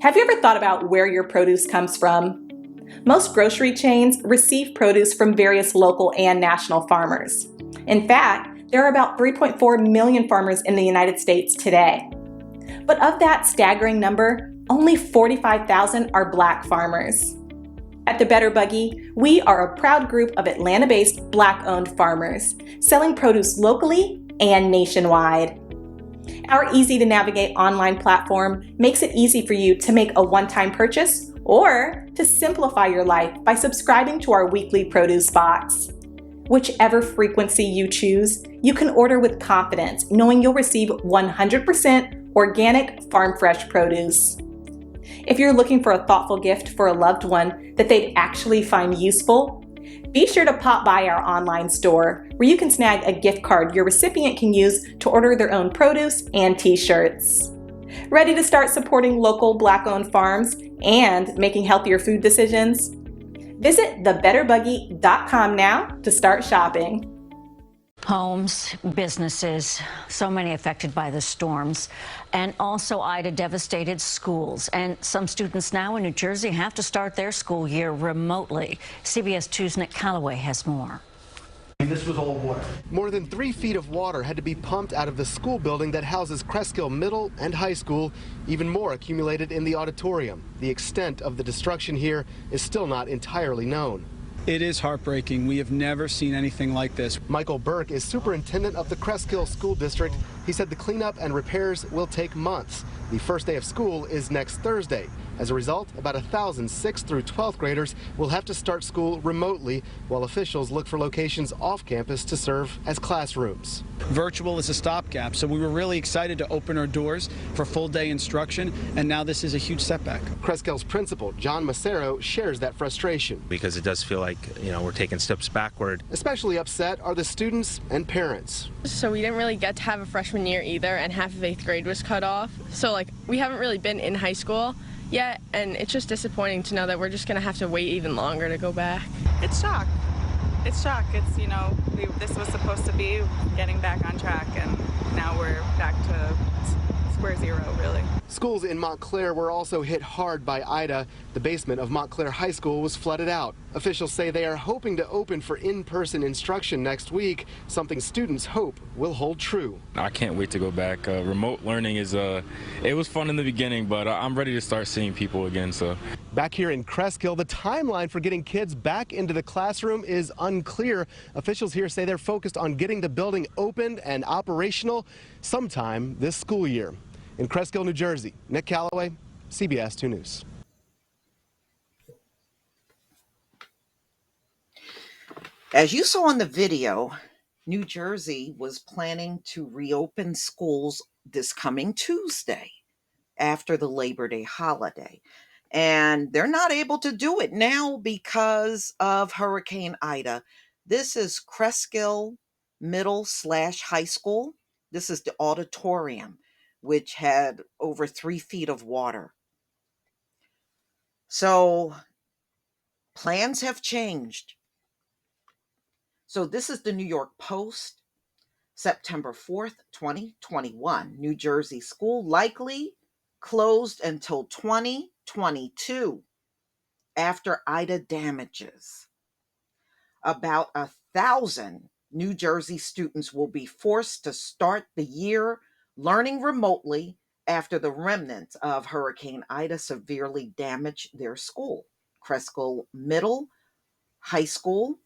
Have you ever thought about where your produce comes from? Most grocery chains receive produce from various local and national farmers. In fact, there are about 3.4 million farmers in the United States today. But of that staggering number, only 45,000 are Black farmers. At the Better Buggy, we are a proud group of Atlanta-based Black-owned farmers, selling produce locally and nationwide. Our easy-to-navigate online platform makes it easy for you to make a one-time purchase or to simplify your life by subscribing to our weekly produce box. Whichever frequency you choose, you can order with confidence, knowing you'll receive 100% organic farm-fresh produce. If you're looking for a thoughtful gift for a loved one that they'd actually find useful, be sure to pop by our online store where you can snag a gift card your recipient can use to order their own produce and t-shirts. Ready to start supporting local Black-owned farms and making healthier food decisions? Visit thebetterbuggy.com now to start shopping. Homes, businesses, so many affected by the storms. And also, Ida devastated schools. And some students now in New Jersey have to start their school year remotely. CBS 2's Nick Calloway has more. This was all water. More than 3 feet of water had to be pumped out of the school building that houses Cresskill Middle and High School. Even more accumulated in the auditorium. The extent of the destruction here is still not entirely known. It is heartbreaking. We have never seen anything like this. Michael Burke is superintendent of the Cresskill School District. He said the cleanup and repairs will take months. The first day of school is next Thursday. As a result, about 1,000 6th through 12th graders will have to start school remotely, while officials look for locations off campus to serve as classrooms. Virtual is a stopgap, so we were really excited to open our doors for full-day instruction, and now this is a huge setback. Creskill's principal, John Macero, shares that frustration. Because it does feel like, we're taking steps backward. Especially upset are the students and parents. So we didn't really get to have a freshman year either, and half of 8th grade was cut off. So we haven't really been in high school yet, and it's just disappointing to know that we're just going to have to wait even longer to go back. It's shock. It's shock. It's, this was supposed to be getting back on track, and now we're back to square zero, really. Schools in Montclair were also hit hard by Ida. The basement of Montclair High School was flooded out. Officials say they are hoping to open for in-person instruction next week, something students hope will hold true. I can't wait to go back. Remote learning it was fun in the beginning, but I'm ready to start seeing people again. So back here in Cresskill, the timeline for getting kids back into the classroom is unclear. Officials here say they're focused on getting the building opened and operational sometime this school year. In Cresskill, New Jersey, Nick Calloway, CBS 2 News. As you saw in the video, New Jersey was planning to reopen schools this coming Tuesday after the Labor Day holiday. And they're not able to do it now because of Hurricane Ida. This is Cresskill Middle/High School. This is the auditorium, which had over 3 feet of water. So plans have changed. So this is the New York Post, September 4th, 2021. New Jersey school likely closed until 2022 after Ida damages. About 1,000 New Jersey students will be forced to start the year learning remotely after the remnants of Hurricane Ida severely damaged their school. Cresskill Middle High School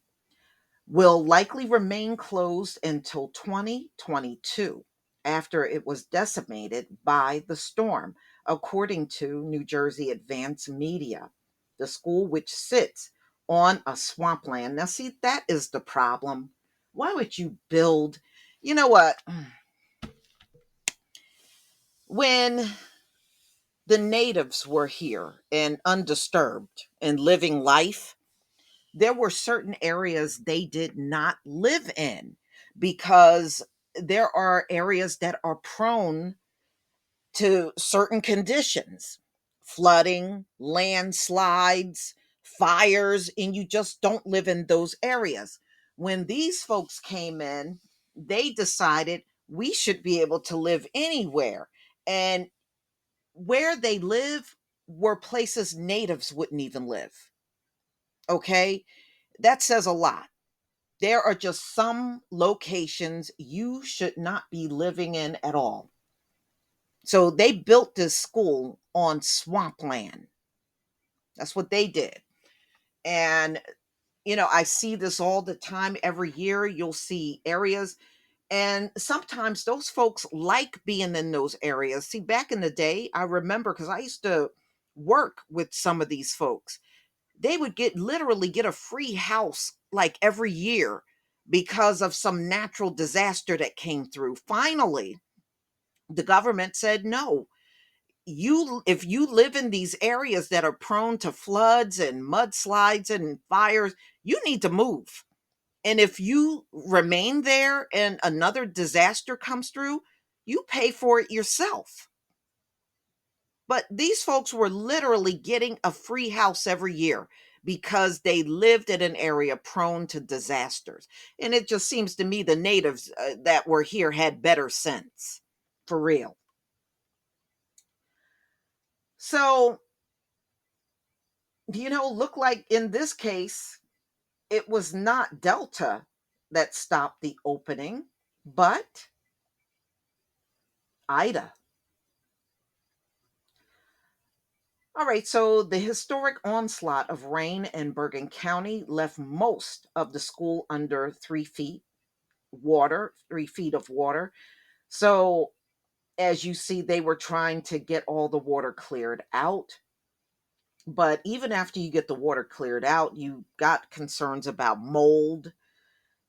will likely remain closed until 2022 after it was decimated by the storm, according to New Jersey Advance Media. The school, which sits on a swampland. Now, see, that is the problem. Why would you build, you know what? When the natives were here and undisturbed and living life, there were certain areas they did not live in because there are areas that are prone to certain conditions, flooding, landslides, fires, and you just don't live in those areas. When these folks came in, they decided we should be able to live anywhere. And where they live were places natives wouldn't even live. Okay? That says a lot. There are just some locations you should not be living in at all. So they built this school on swampland. That's what they did. And, I see this all the time. Every year you'll see areas. And sometimes those folks like being in those areas. See, back in the day, I remember because I used to work with some of these folks. They would literally get a free house like every year because of some natural disaster that came through. Finally, the government said, no, if you live in these areas that are prone to floods and mudslides and fires, you need to move. And if you remain there and another disaster comes through, you pay for it yourself. But these folks were literally getting a free house every year because they lived in an area prone to disasters. And it just seems to me the natives that were here had better sense, for real. So, look like in this case, it was not Delta that stopped the opening, but Ida. All right, so the historic onslaught of rain in Bergen County left most of the school under 3 feet 3 feet of water. So, as you see, they were trying to get all the water cleared out. But even after you get the water cleared out, you got concerns about mold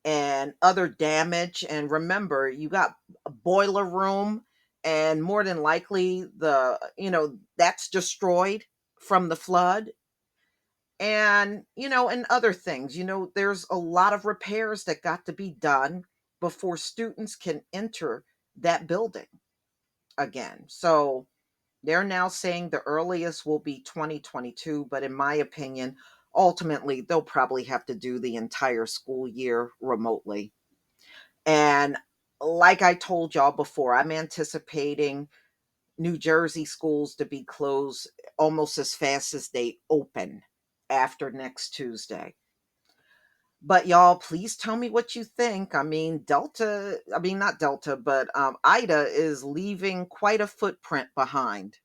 and other damage. And remember, you got a boiler room, and more than likely that's destroyed from the flood. And and other things. There's a lot of repairs that got to be done before students can enter that building again. So they're now saying the earliest will be 2022, but in my opinion, ultimately they'll probably have to do the entire school year remotely. And like I told y'all before, I'm anticipating New Jersey schools to be closed almost as fast as they open after next Tuesday. But y'all, please tell me what you think. Not Delta, but Ida is leaving quite a footprint behind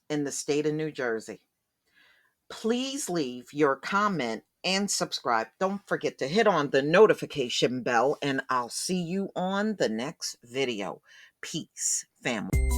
in the state of New Jersey. Please leave your comment and subscribe. Don't forget to hit on the notification bell, and I'll see you on the next video. Peace, family.